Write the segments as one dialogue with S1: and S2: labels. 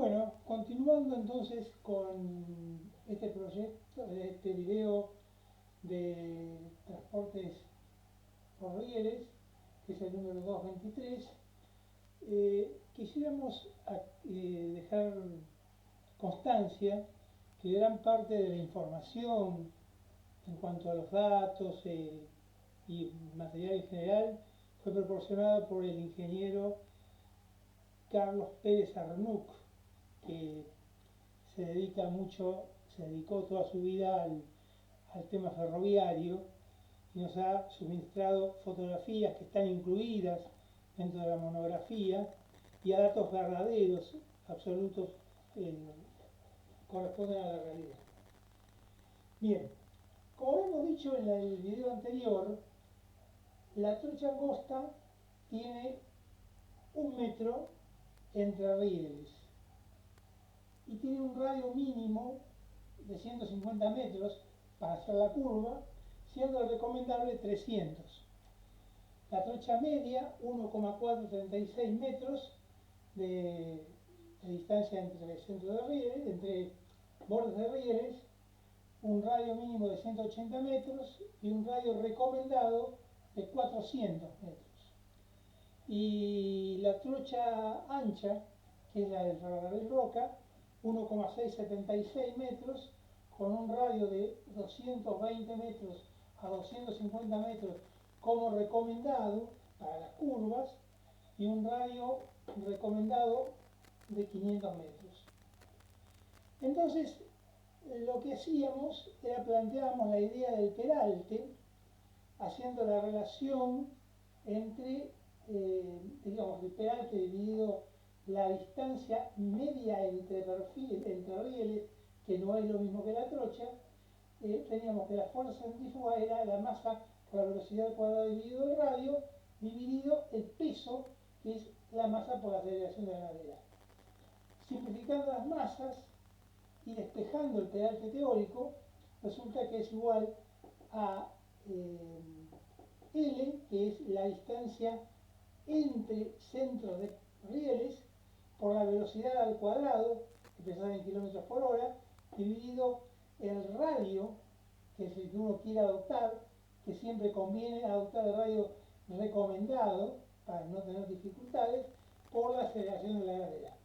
S1: Bueno, continuando entonces con este proyecto, este video de transportes por rieles, que es el número 223, quisiéramos dejar constancia que gran parte de la información en cuanto a los datos y material en general fue proporcionada por el ingeniero Carlos Pérez Arnuc, que se dedicó toda su vida al tema ferroviario y nos ha suministrado fotografías que están incluidas dentro de la monografía y a datos verdaderos, absolutos, que corresponden a la realidad. Bien, como hemos dicho en el video anterior, la trocha angosta tiene 1 metro entre rieles y tiene un radio mínimo de 150 metros para hacer la curva, siendo recomendable 300. La trocha media, 1,436 metros de distancia entre centro de rieles, entre bordes de rieles, un radio mínimo de 180 metros y un radio recomendado de 400 metros. Y la trocha ancha, que es la del ferrocarril Roca, 1,676 metros, con un radio de 220 metros a 250 metros como recomendado para las curvas y un radio recomendado de 500 metros. Entonces, lo que hacíamos era planteábamos la idea del peralte, haciendo la relación entre, digamos, el peralte dividido la distancia media entre rieles, que no es lo mismo que la trocha. Teníamos que la fuerza centrífuga era la masa por la velocidad al cuadrado dividido el radio, dividido el peso, que es la masa por la aceleración de la gravedad. Simplificando las masas y despejando el peralte teórico, resulta que es igual a L, que es la distancia entre centros de rieles por la velocidad al cuadrado, expresada en kilómetros por hora, dividido el radio, que es el que uno quiere adoptar, que siempre conviene adoptar el radio recomendado para no tener dificultades, por la aceleración de la gravedad.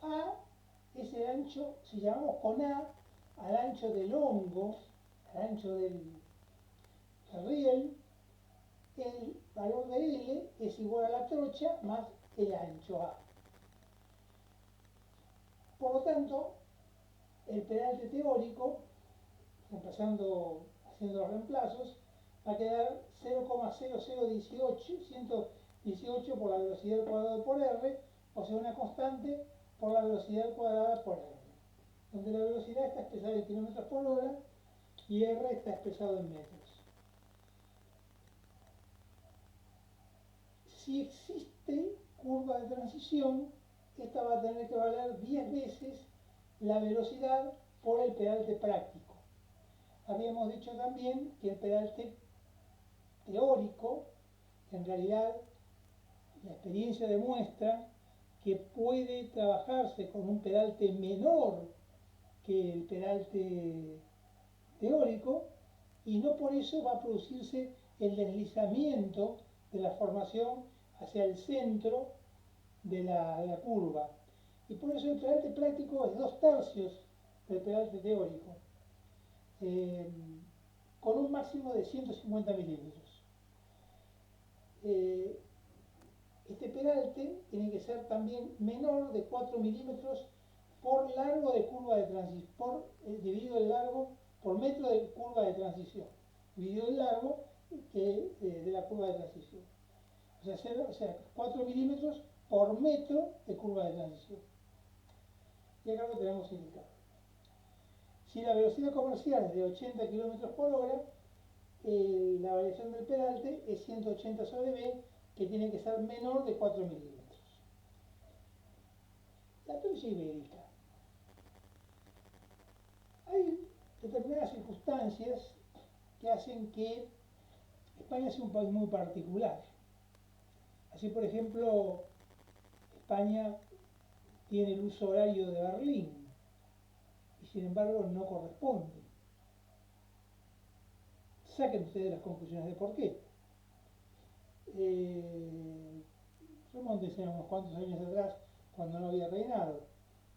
S1: A es el ancho, si llamamos con A al ancho del hongo, al ancho del riel, el valor de L es igual a la trocha más el ancho A. Por lo tanto, el peralte teórico, haciendo los reemplazos, va a quedar 0,0018 por la velocidad al cuadrado por R, o sea, una constante por la velocidad cuadrada por R, donde la velocidad está expresada en kilómetros por hora y R está expresado en metros. Si existe curva de transición, esta va a tener que valer 10 veces la velocidad por el peralte práctico. Habíamos dicho también que el peralte teórico, en realidad la experiencia demuestra que puede trabajarse con un peralte menor que el peralte teórico y no por eso va a producirse el deslizamiento de la formación hacia el centro de la curva. Y por eso el peralte práctico es 2/3 del peralte teórico, con un máximo de 150 milímetros. Este peralte tiene que ser también menor de 4 milímetros por largo de curva de transición, dividido el largo por metro de curva de transición, dividido el largo de la curva de transición. O sea, 4 milímetros por metro de curva de transición. Y acá lo tenemos indicado. Si la velocidad comercial es de 80 km por hora, la variación del peralte es 180 sobre B, que tiene que ser menor de 4 milímetros. La trocha ibérica. Hay determinadas circunstancias que hacen que España sea un país muy particular. Así, por ejemplo, España tiene el uso horario de Berlín y sin embargo no corresponde. Saquen ustedes las conclusiones de por qué. Remóntense a unos cuantos años atrás cuando no había reinado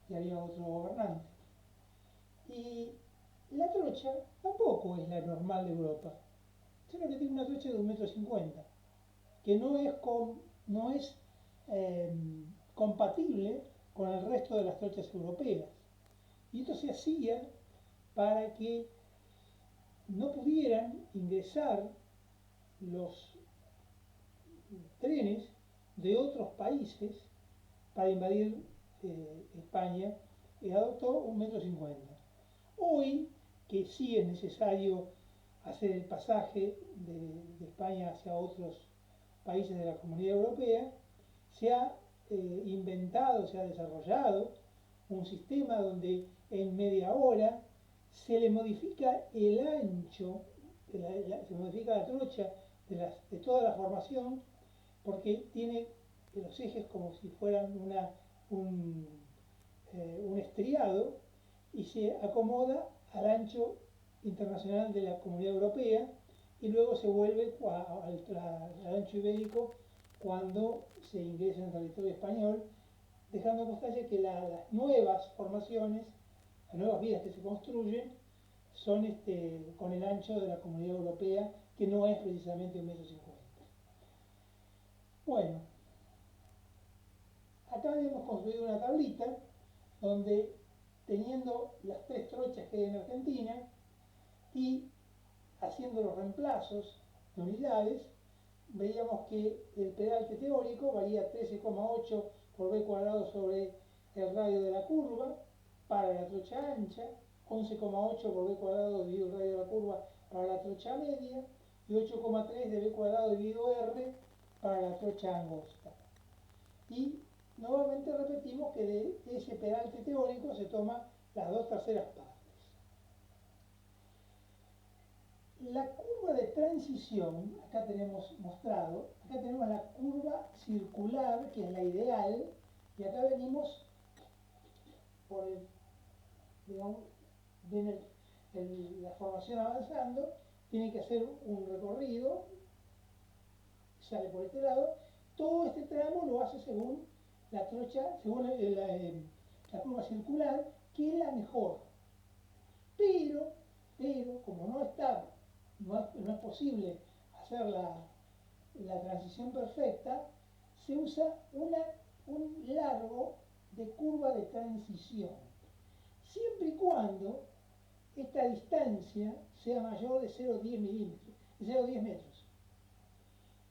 S1: y había otro gobernante. Y la trocha tampoco es la normal de Europa, sino que tiene una trocha de 1,50 m, que no es eh, compatible con el resto de las trochas europeas. Y esto se hacía para que no pudieran ingresar los trenes de otros países para invadir España, y adoptó 1,50 m. Hoy, que sí es necesario hacer el pasaje de España hacia otros países de la Comunidad Europea, se ha inventado, se ha desarrollado un sistema donde en media hora se le modifica el ancho, se modifica la trocha de toda la formación, porque tiene los ejes como si fueran un estriado y se acomoda al ancho internacional de la Comunidad Europea y luego se vuelve al ancho ibérico cuando se ingresa en el territorio español, dejando constancia que las nuevas formaciones, las nuevas vías que se construyen, son con el ancho de la Comunidad Europea, que no es precisamente 1,50 m. Bueno, acá hemos construido una tablita donde, teniendo las 3 trochas que hay en Argentina y haciendo los reemplazos de unidades, veíamos que el pedalte teórico varía 13,8 por b cuadrado sobre el radio de la curva para la trocha ancha, 11,8 por b cuadrado dividido el radio de la curva para la trocha media y 8,3 de b cuadrado dividido r para la trocha angosta. Y nuevamente repetimos que de ese pedalte teórico se toma las 2/3 partes. La curva de transición, acá tenemos mostrado, acá tenemos la curva circular, que es la ideal, y acá venimos por el, digamos, ven la formación avanzando, tiene que hacer un recorrido, sale por este lado, todo este tramo lo hace según la trocha, según la curva circular, que es la mejor. Pero como no es posible hacer la transición perfecta, se usa un largo de curva de transición, siempre y cuando esta distancia sea mayor de 0,10 metros.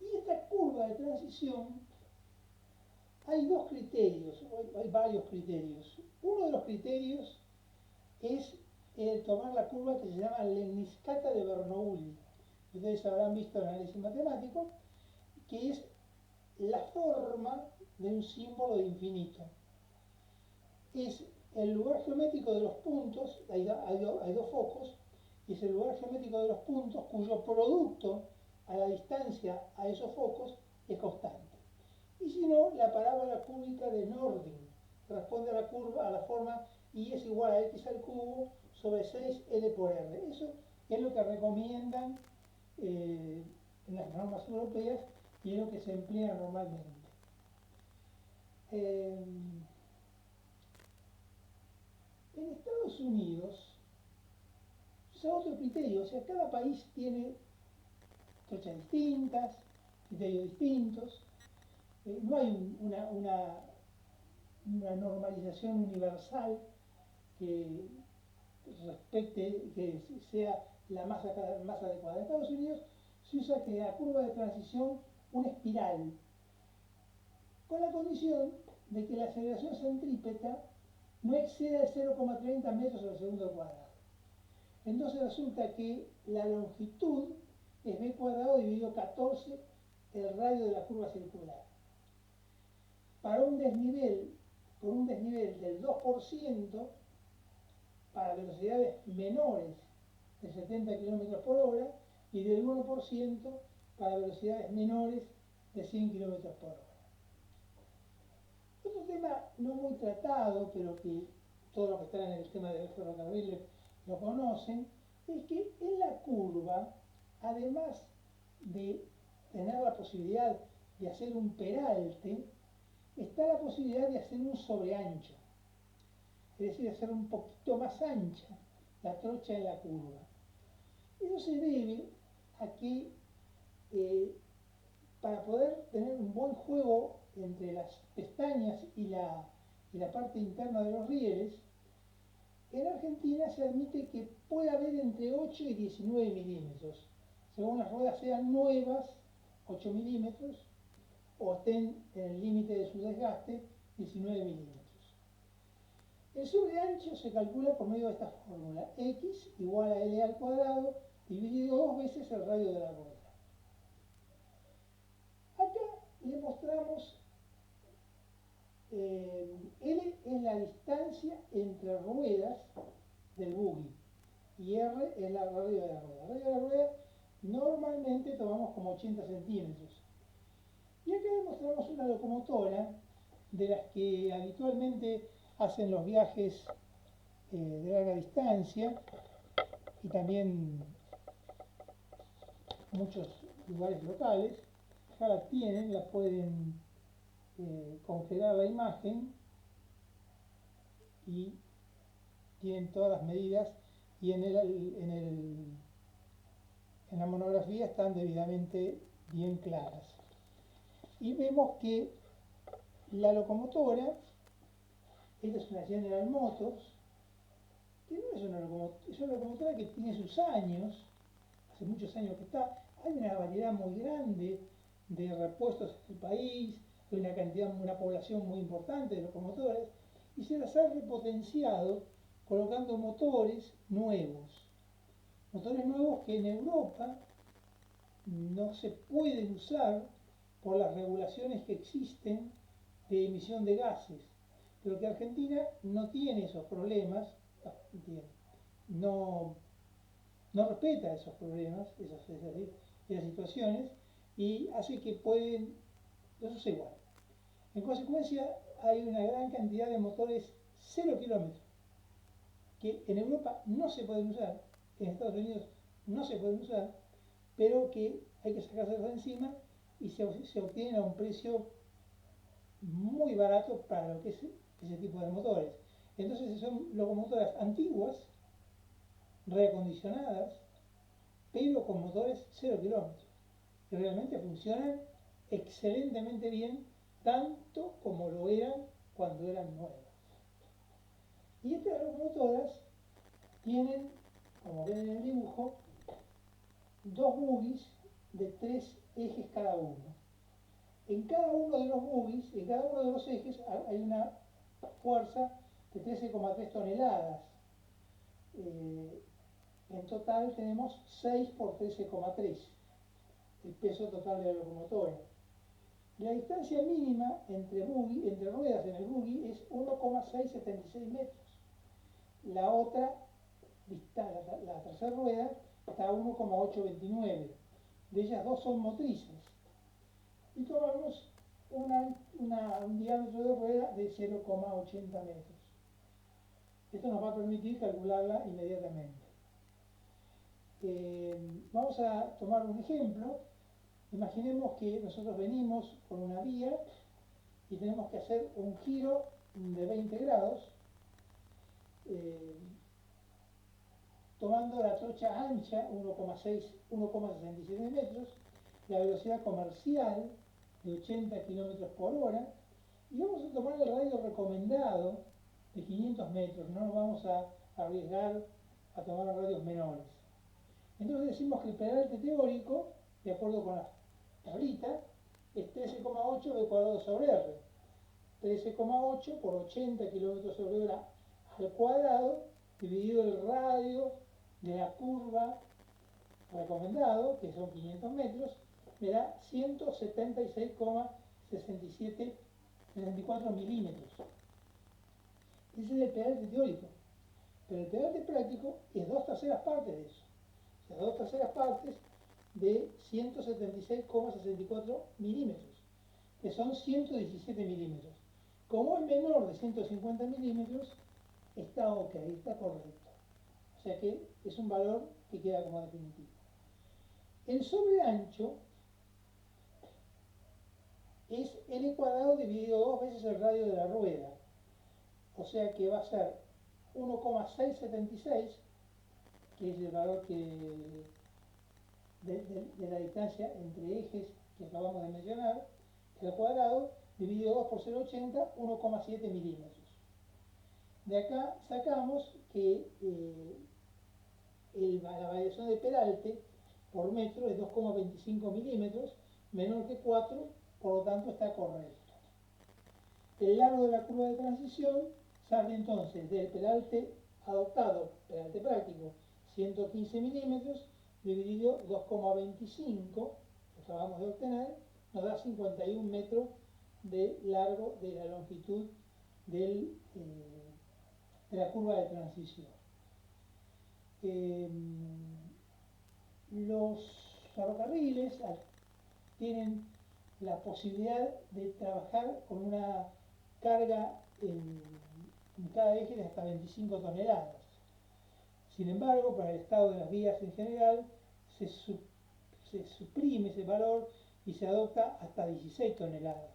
S1: Y esta curva de transición, hay dos criterios, hay varios criterios. Uno de los criterios es tomar la curva que se llama lemniscata de Bernoulli. Ustedes habrán visto el análisis matemático, que es la forma de un símbolo de infinito. Es el lugar geométrico de los puntos, hay dos focos, y es el lugar geométrico de los puntos cuyo producto a la distancia a esos focos es constante. Y si no, la parábola cúbica de Nordin responde a la curva, a la forma y es igual a x al cubo sobre 6L por R. Eso es lo que recomiendan en las normas europeas y es lo que se emplea normalmente. En Estados Unidos usa otro criterio, o sea, cada país tiene trochas distintas, criterios distintos, no hay una normalización universal que respecte, que sea la más adecuada. En Estados Unidos se usa que la curva de transición una espiral, con la condición de que la aceleración centrípeta no exceda el 0,30 metros sobre segundo al cuadrado. Entonces resulta que la longitud es b cuadrado dividido 14 el radio de la curva circular. Para un desnivel, con un desnivel del 2%, para velocidades menores de 70 km por hora y del 1% para velocidades menores de 100 km por hora. Nosotros tema no muy tratado, pero que todos los que están en el tema del ferrocarril lo conocen, es que en la curva, además de tener la posibilidad de hacer un peralte, está la posibilidad de hacer un sobreancho, es decir, hacer un poquito más ancha la trocha en la curva. Eso se debe a que para poder tener un buen juego entre las pestañas y la parte interna de los rieles, en Argentina se admite que puede haber entre 8 y 19 milímetros, según las ruedas sean nuevas, 8 milímetros, o estén en el límite de su desgaste, 19 milímetros. El sobreancho se calcula por medio de esta fórmula, x igual a L al cuadrado dividido 2 veces el radio de la rueda. Acá le mostramos, L es la distancia entre ruedas del buggy y R es la radio de la rueda. La radio de la rueda normalmente tomamos como 80 centímetros. Y acá le mostramos una locomotora de las que habitualmente hacen los viajes de larga distancia y también muchos lugares locales. Acá la tienen, la pueden congelar la imagen y tienen todas las medidas y en la monografía están debidamente bien claras. Y vemos que la locomotora, esta es una General Motors, que no es una locomotora, es una locomotora que tiene sus años, hace muchos años que está, hay una variedad muy grande de repuestos en el país, hay una cantidad, una población muy importante de locomotoras, y se las ha repotenciado colocando motores nuevos que en Europa no se pueden usar por las regulaciones que existen de emisión de gases, pero que Argentina no tiene esos problemas, no, no respeta esos problemas, esas situaciones, y hace que pueden, eso es igual. En consecuencia, hay una gran cantidad de motores 0 kilómetros que en Europa no se pueden usar, en Estados Unidos no se pueden usar, pero que hay que sacárselos de encima y se obtienen a un precio muy barato para lo que es ese tipo de motores. Entonces son locomotoras antiguas, reacondicionadas, pero con motores 0 kilómetros, que realmente funcionan excelentemente bien, tanto como lo eran cuando eran nuevas. Y estas locomotoras tienen, como ven en el dibujo, dos buggies de 3 ejes cada uno. En cada uno de los buggies, en cada uno de los ejes, hay una fuerza de 13,3 toneladas. En total tenemos 6 por 13,3, el peso total de la locomotora. La distancia mínima entre ruedas en el buggy es 1,676 metros. La otra, la tercera rueda, está a 1,829. De ellas dos son motrices. Y tomamos un diámetro de rueda de 0,80 metros. Esto nos va a permitir calcularla inmediatamente. Vamos a tomar un ejemplo. Imaginemos que nosotros venimos por una vía y tenemos que hacer un giro de 20 grados, tomando la trocha ancha, 1,67 metros, la velocidad comercial de 80 kilómetros por hora, y vamos a tomar el radio recomendado de 500 metros, no nos vamos a arriesgar a tomar radios menores. Entonces decimos que el peralte teórico, de acuerdo con la tablita, es 13,8 b cuadrado sobre r. 13,8 por 80 kilómetros sobre hora al cuadrado, dividido el radio de la curva recomendado, que son 500 metros, me da 176,64 milímetros. Ese es el peralte teórico. Pero el peralte práctico es 2/3 partes de eso. O sea, 2/3 partes de 176,64 milímetros, que son 117 milímetros. Como es menor de 150 milímetros, está ok, está correcto. O sea que es un valor que queda como definitivo. El sobreancho es L cuadrado dividido 2 veces el radio de la rueda. O sea que va a ser 1,676, que es el valor de la distancia entre ejes que acabamos de mencionar, el cuadrado, dividido 2 por 0,80, 1,7 milímetros. De acá sacamos que la variación de peralte por metro es 2,25 milímetros, menor que 4, por lo tanto está correcto. El largo de la curva de transición sale entonces del peralte adoptado, peralte práctico, 115 milímetros, dividido 2,25, que acabamos de obtener, nos da 51 metros de largo de la longitud de la curva de transición. Los ferrocarriles tienen la posibilidad de trabajar con una carga en cada eje de hasta 25 toneladas. Sin embargo, para el estado de las vías en general, se suprime ese valor y se adopta hasta 16 toneladas.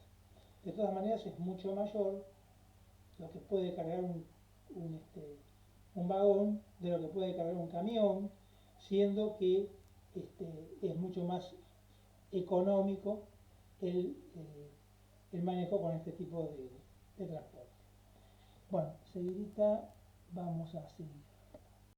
S1: De todas maneras, es mucho mayor lo que puede cargar un vagón de lo que puede cargar un camión, siendo que es mucho más económico el manejo con este tipo de transporte. Bueno, seguidita vamos a seguir.